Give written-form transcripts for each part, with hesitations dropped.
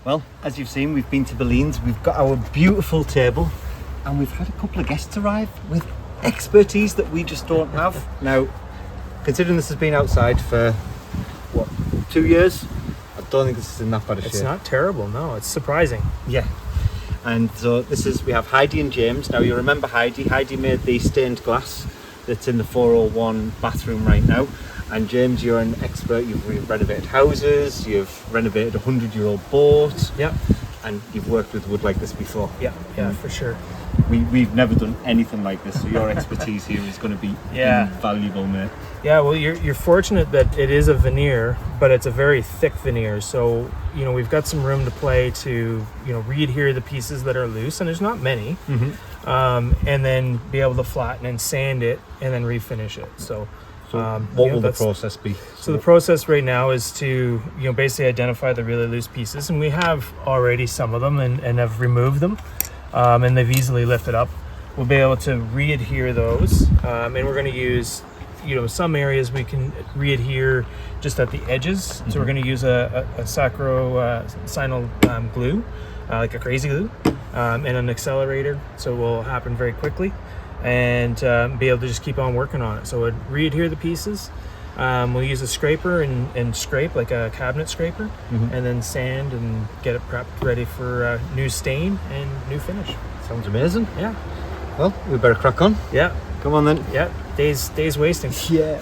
Well, as you've seen, we've been to Bellines, we've got our beautiful table, and we've had a couple of guests arrive with expertise that we just don't have. Now, considering this has been outside for, what, 2 years? I don't think this is in that bad a shape. It's not terrible, no, it's surprising. Yeah. And so we have Heidi and James. Now, you remember Heidi. Heidi made the stained glass that's in the 401 bathroom right now. And James, you're an expert. You've renovated houses, you've renovated a 100-year-old boat. Yeah. And you've worked with wood like this before. Yeah, for sure. We've never done anything like this, so your expertise here is going to be invaluable, mate. Yeah, well, you're fortunate that it is a veneer, but it's a very thick veneer. So, we've got some room to play to, re-adhere the pieces that are loose, and there's not many. Mm-hmm. And then be able to flatten and sand it and then refinish it. So what will the process be? So the process right now is to, basically identify the really loose pieces, and we have already some of them and have removed them, and they've easily lifted up. We'll be able to re-adhere those, and we're going to use, some areas we can re-adhere just at the edges. Mm-hmm. So we're going to use a sacro-sinal glue, like a crazy glue, and an accelerator, so it will happen very quickly. And be able to just keep on working on it. So we'd re-adhere the pieces. We'll use a scraper and scrape, like a cabinet scraper, mm-hmm. and then sand and get it prepped ready for new stain and new finish. Sounds amazing. Yeah. Well, we better crack on. Yeah. Come on then. Yeah. Days wasting. Yeah.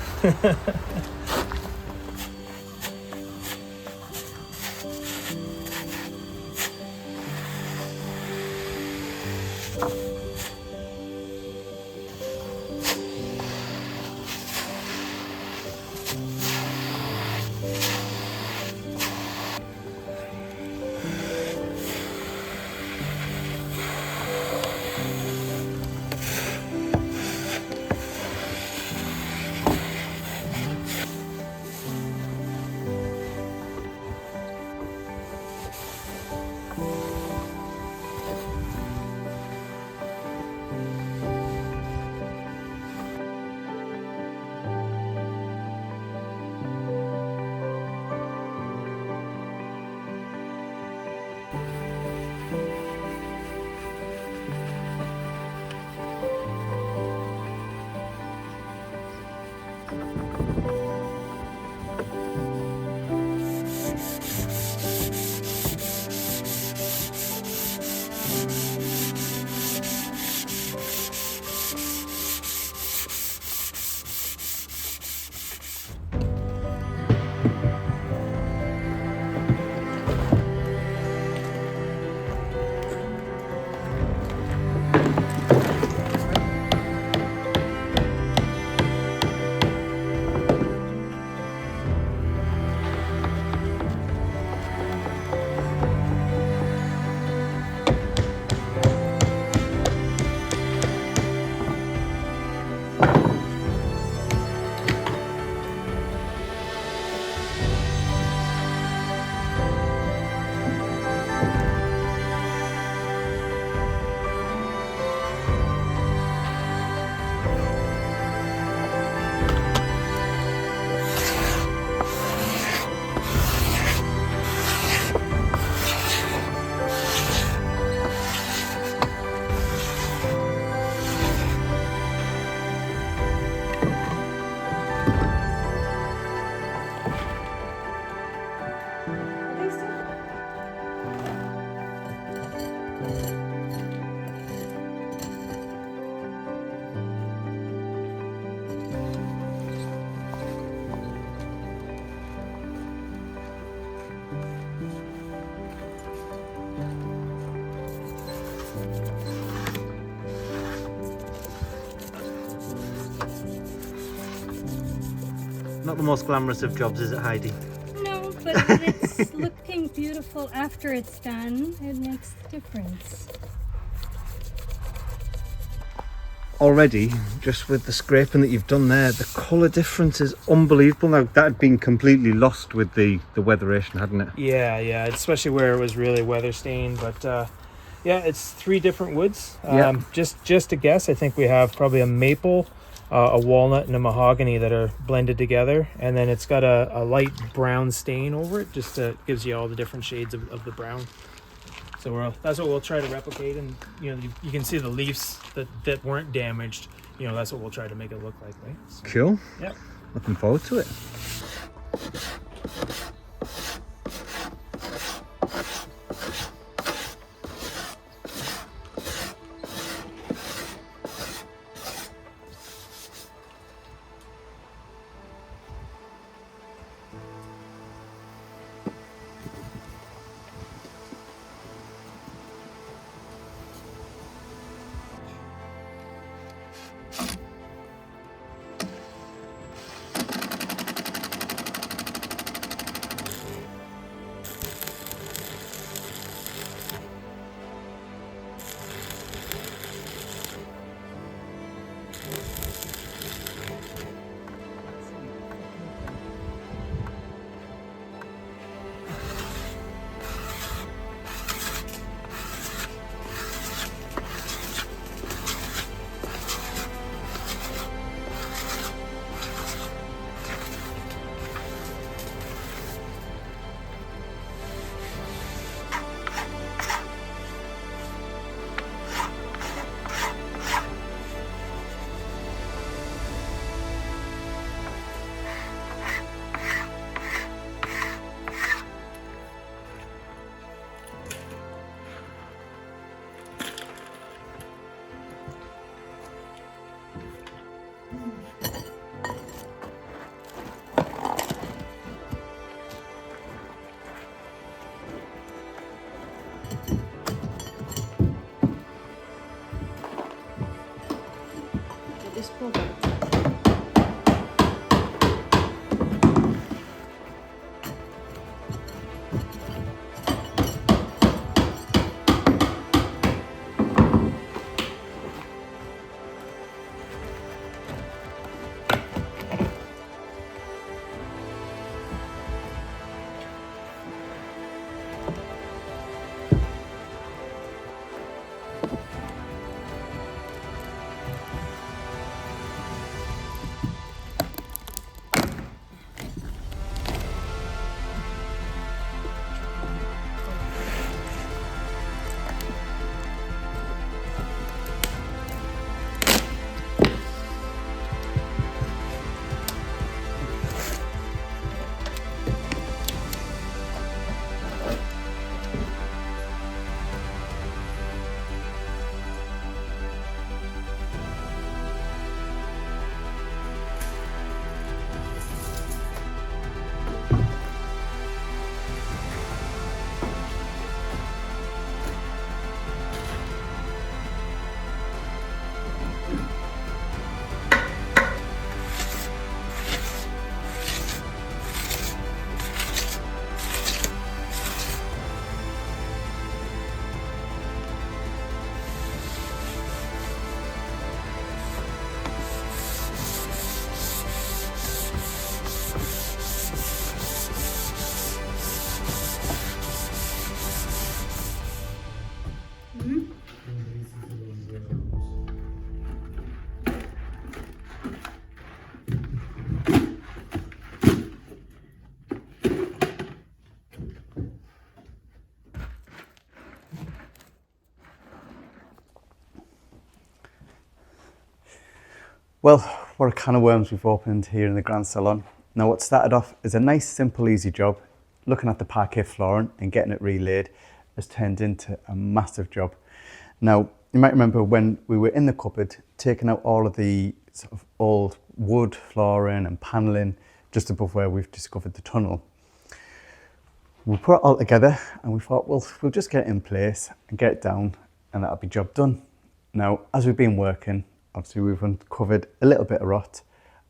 Not the most glamorous of jobs, is it, Heidi? No, but it's looking beautiful after it's done. It makes a difference. Already, just with the scraping that you've done there, the colour difference is unbelievable. Now, that had been completely lost with the weatheration, hadn't it? Yeah, especially where it was really weather stained. But yeah, it's 3 different woods. Yeah. Just to guess, I think we have probably a maple, a walnut and a mahogany that are blended together, and then it's got a light brown stain over it, just gives you all the different shades of the brown. So that's what we'll try to replicate, and you can see the leaves that weren't damaged. That's what we'll try to make it look like, right? So, Cool. yeah. Looking forward to it. Well, what a can of worms we've opened here in the Grand Salon. Now what started off as a nice, simple, easy job, looking at the parquet flooring and getting it relaid, has turned into a massive job. Now, you might remember when we were in the cupboard, taking out all of the sort of old wood flooring and panelling just above where we've discovered the tunnel. We put it all together and we thought, well, we'll just get it in place and get it down and that'll be job done. Now, as we've been working, obviously we've uncovered a little bit of rot,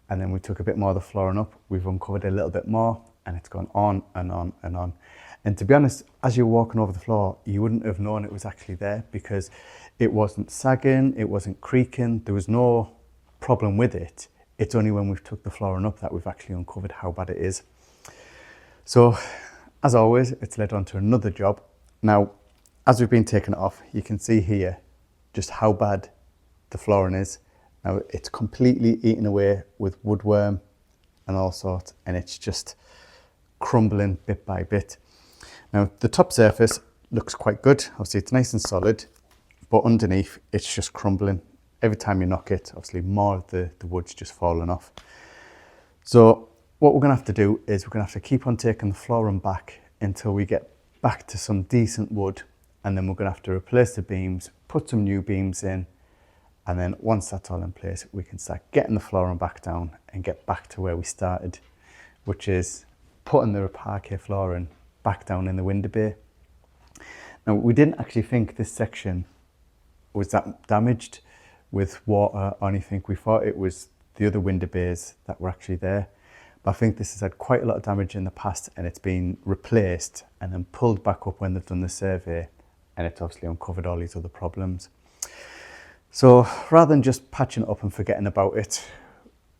and then we took a bit more of the flooring up, we've uncovered a little bit more, and it's gone on and on and on. And to be honest, as you're walking over the floor, you wouldn't have known it was actually there because it wasn't sagging, it wasn't creaking, there was no problem with it. It's only when we've took the flooring up that we've actually uncovered how bad it is. So, as always, it's led on to another job. Now, as we've been taking it off, you can see here just how bad the flooring is, Now it's completely eaten away with woodworm and all sorts, and it's just crumbling bit by bit. Now the top surface looks quite good. Obviously it's nice and solid, but underneath it's just crumbling. Every time you knock it, obviously more of the wood's just falling off. So what we're gonna have to do is we're gonna have to keep on taking the flooring back until we get back to some decent wood, and then we're gonna have to replace the beams, put some new beams in, and then once that's all in place, we can start getting the flooring back down and get back to where we started, which is putting the parquet flooring back down in the window bay. Now, we didn't actually think this section was that damaged with water or anything. We thought it was the other window bays that were actually there. But I think this has had quite a lot of damage in the past, and it's been replaced and then pulled back up when they've done the survey, and it's obviously uncovered all these other problems. So rather than just patching it up and forgetting about it,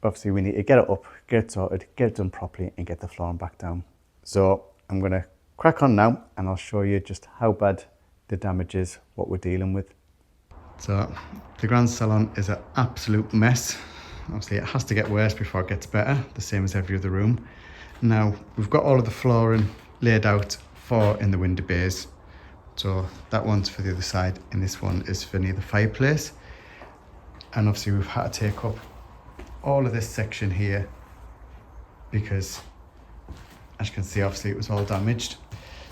obviously we need to get it up, get it sorted, get it done properly, and get the flooring back down. So I'm going to crack on now, and I'll show you just how bad the damage is, what we're dealing with. So the grand salon is an absolute mess. Obviously it has to get worse before it gets better, the same as every other room. Now we've got all of the flooring laid out for in the window bays. So that one's for the other side, and this one is for near the fireplace. And obviously we've had to take up all of this section here because, as you can see, obviously it was all damaged.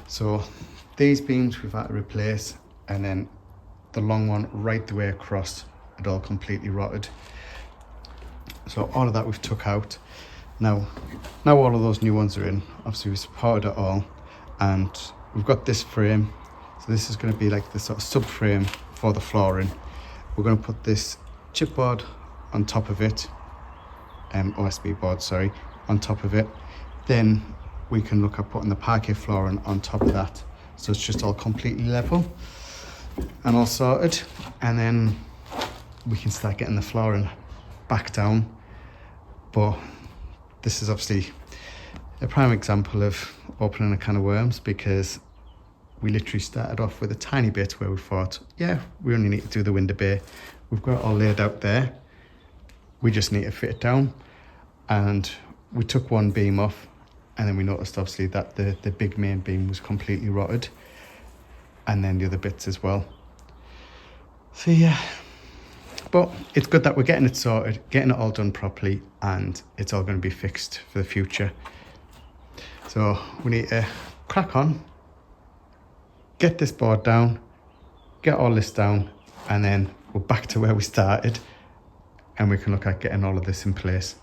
So these beams we've had to replace, and then the long one right the way across, it all completely rotted. So all of that we've took out. Now all of those new ones are in. Obviously we supported it all, and we've got this frame. So this is going to be like the sort of subframe for the flooring. We're going to put this chipboard on top of it, OSB board, sorry, on top of it. Then we can look at putting the parquet flooring on top of that. So it's just all completely level and all sorted. And then we can start getting the flooring back down. But this is obviously a prime example of opening a can of worms, because we literally started off with a tiny bit where we thought, yeah, we only need to do the window bay. We've got it all laid out there. We just need to fit it down. And we took one beam off, and then we noticed obviously that the big main beam was completely rotted, and then the other bits as well. So yeah, but it's good that we're getting it sorted, getting it all done properly, and it's all going to be fixed for the future. So we need to crack on, get this board down, get all this down, and then we're back to where we started, and we can look at getting all of this in place.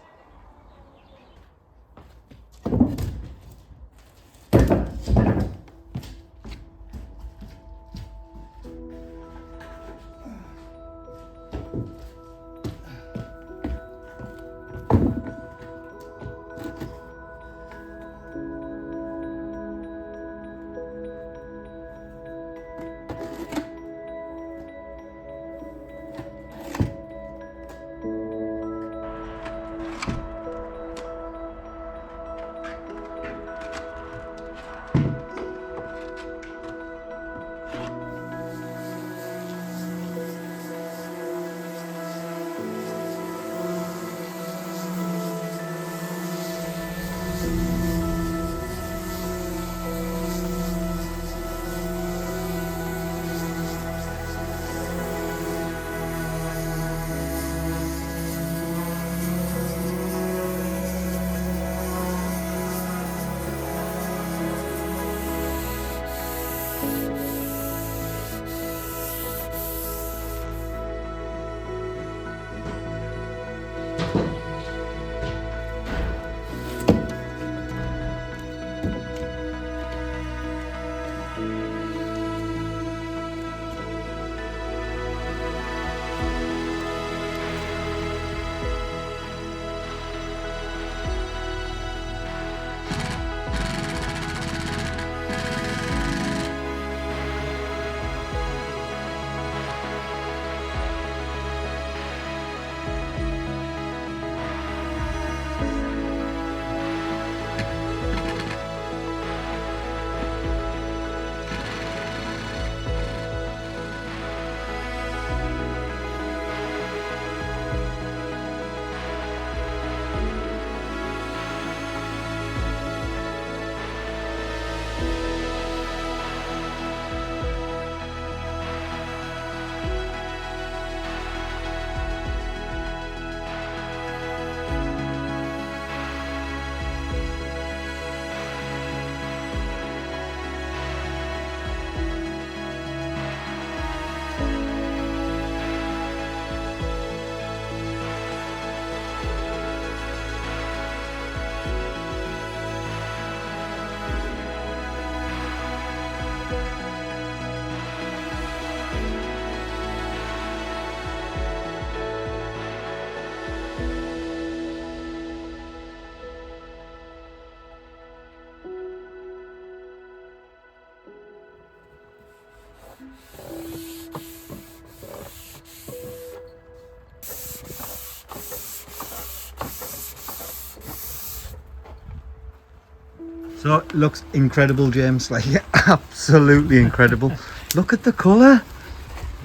So it looks incredible, James, like absolutely incredible. Look at the colour.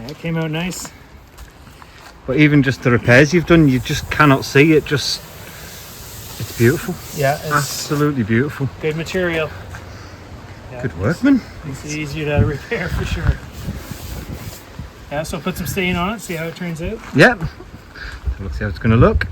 Yeah, it came out nice. But even just the repairs you've done, you just cannot see it. Just, it's beautiful. Yeah, it's Absolutely beautiful. good material. Yeah, Good workman. It's easier to repair for sure. Yeah, so put some stain on it, see how it turns out. Yep. So let's see how it's going to look.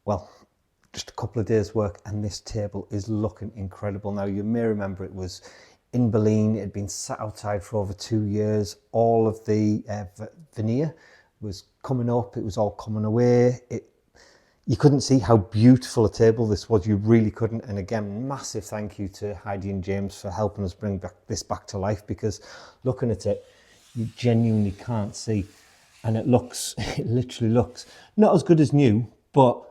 Well, just a couple of days work and this table is looking incredible. Now you may remember it was in Berlin, it had been sat outside for over 2 years. All of the veneer was coming up, it was all coming away. You couldn't see how beautiful a table this was, you really couldn't. And again, massive thank you to Heidi and James for helping us bring this back to life, because looking at it, you genuinely can't see. And it literally looks not as good as new, but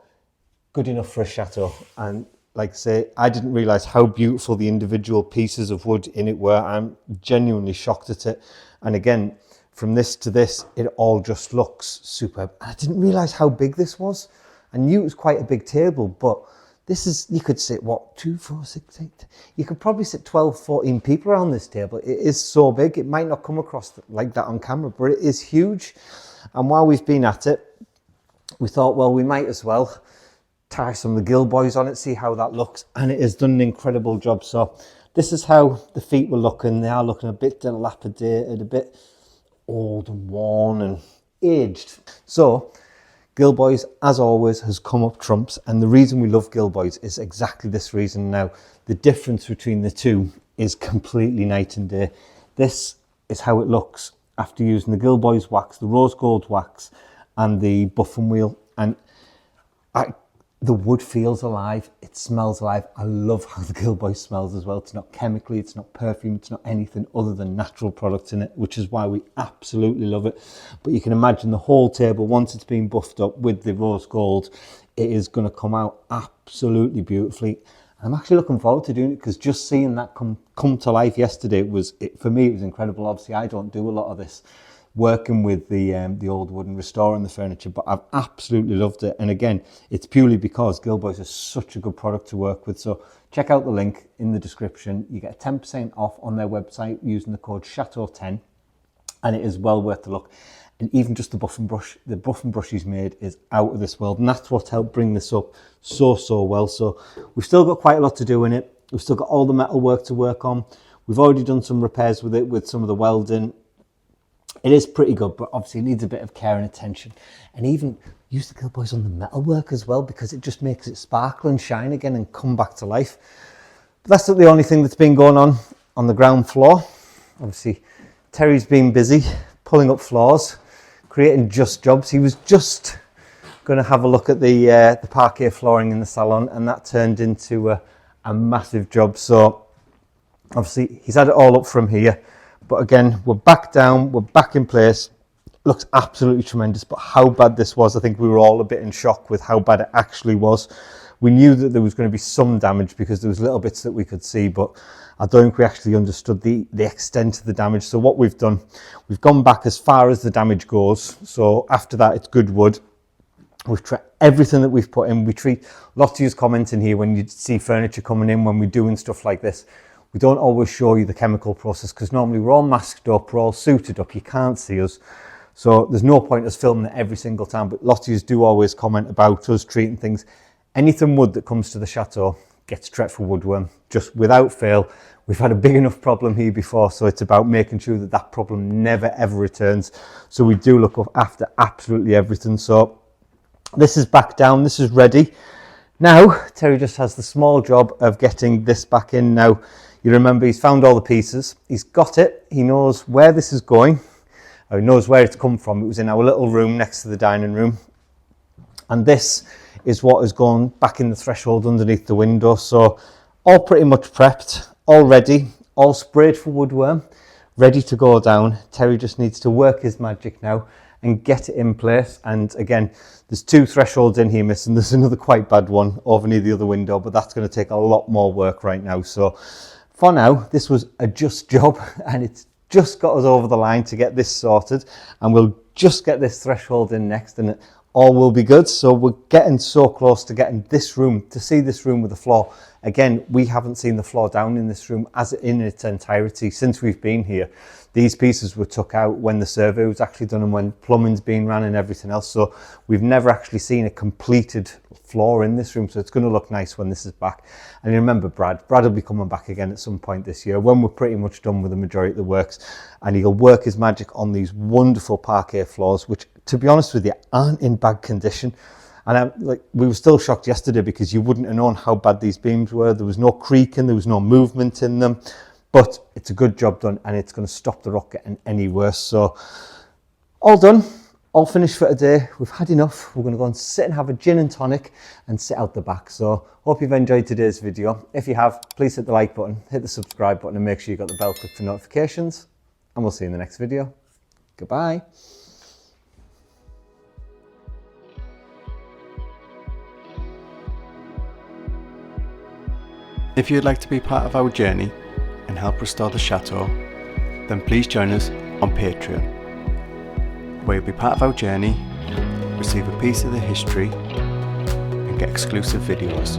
good enough for a chateau. And like I say, I didn't realise how beautiful the individual pieces of wood in it were. I'm genuinely shocked at it. And again, from this to this, it all just looks superb. I didn't realise how big this was. I knew it was quite a big table, but this is, you could sit, what, 2, 4, 6, 8? You could probably sit 12, 14 people around this table. It is so big. It might not come across like that on camera, but it is huge. And while we've been at it, we thought, well, we might as well tie some of the gill boys on it, see how that looks. And it has done an incredible job. So this is how the feet were looking. They are looking a bit dilapidated, a bit old and worn and aged. So gill boys, as always, has come up trumps. And the reason we love gill boys is exactly this reason. Now, the difference between the two is completely night and day. This is how it looks after using the gill boys wax, the rose gold wax and the buffing wheel. And the wood feels alive, it smells alive. I love how the gill boy smells as well. It's not chemically, it's not perfume, it's not anything other than natural products in it, which is why we absolutely love it. But you can imagine the whole table, once it's been buffed up with the rose gold, it is going to come out absolutely beautifully. I'm actually looking forward to doing it, because just seeing that come to life yesterday, for me it was incredible. Obviously I don't do a lot of this working with the old wood and restoring the furniture, but I've absolutely loved it. And again, it's purely because gill boys are such a good product to work with. So check out the link in the description. You get 10% off on their website using the code Chateau10, and it is well worth the look. And even just the buffing brush he's made is out of this world, and that's what helped bring this up so well. So we've still got quite a lot to do in it. We've still got all the metal work to work on. We've already done some repairs with it, with some of the welding. It is pretty good, but obviously it needs a bit of care and attention. And even use the gill boys on the metal work as well, because it just makes it sparkle and shine again and come back to life. But that's not the only thing that's been going on the ground floor. Obviously, Terry's been busy pulling up floors, creating just jobs. He was just going to have a look at the parquet flooring in the salon, and that turned into a massive job. So obviously he's had it all up from here. But again, we're back down, we're back in place. Looks absolutely tremendous, but how bad this was, I think we were all a bit in shock with how bad it actually was. We knew that there was going to be some damage because there was little bits that we could see, but I don't think we actually understood the extent of the damage. So what we've done, we've gone back as far as the damage goes. So after that, it's good wood. We've tried everything that we've put in. We treat, lots of you comment in here when you see furniture coming in, when we're doing stuff like this. We don't always show you the chemical process, because normally we're all masked up, we're all suited up, you can't see us. So there's no point us filming it every single time, but lots of you do always comment about us treating things. Anything wood that comes to the chateau gets treated for woodworm, just without fail. We've had a big enough problem here before, so it's about making sure that that problem never ever returns. So we do look after absolutely everything. So this is back down, this is ready. Now, Terry just has the small job of getting this back in now. You remember, he's found all the pieces, he's got it, he knows where this is going, or he knows where it's come from. It was in our little room next to the dining room. And this is what has gone back in the threshold underneath the window. So all pretty much prepped, all ready, all sprayed for woodworm, ready to go down. Terry just needs to work his magic now and get it in place. And again, there's 2 thresholds in here missing. There's another quite bad one over near the other window, but that's going to take a lot more work right now. So for now, this was a just job, and it's just got us over the line to get this sorted, and we'll just get this threshold in next, and all will be good. So we're getting so close to getting this room, to see this room with the floor. Again, we haven't seen the floor down in this room as in its entirety since we've been here. These pieces were took out when the survey was actually done and when plumbing's been ran and everything else. So we've never actually seen a completed floor in this room. So it's going to look nice when this is back. And you remember Brad will be coming back again at some point this year when we're pretty much done with the majority of the works. And he'll work his magic on these wonderful parquet floors, which, to be honest with you, aren't in bad condition. And we were still shocked yesterday because you wouldn't have known how bad these beams were. There was no creaking, there was no movement in them. But it's a good job done, and it's going to stop the rock getting any worse. So all done, all finished for today. We've had enough. We're going to go and sit and have a gin and tonic and sit out the back. So hope you've enjoyed today's video. If you have, please hit the like button, hit the subscribe button, and make sure you got the bell clicked for notifications. And we'll see you in the next video. Goodbye. If you'd like to be part of our journey and help restore the chateau, then please join us on Patreon, where you'll be part of our journey, receive a piece of the history, and get exclusive videos.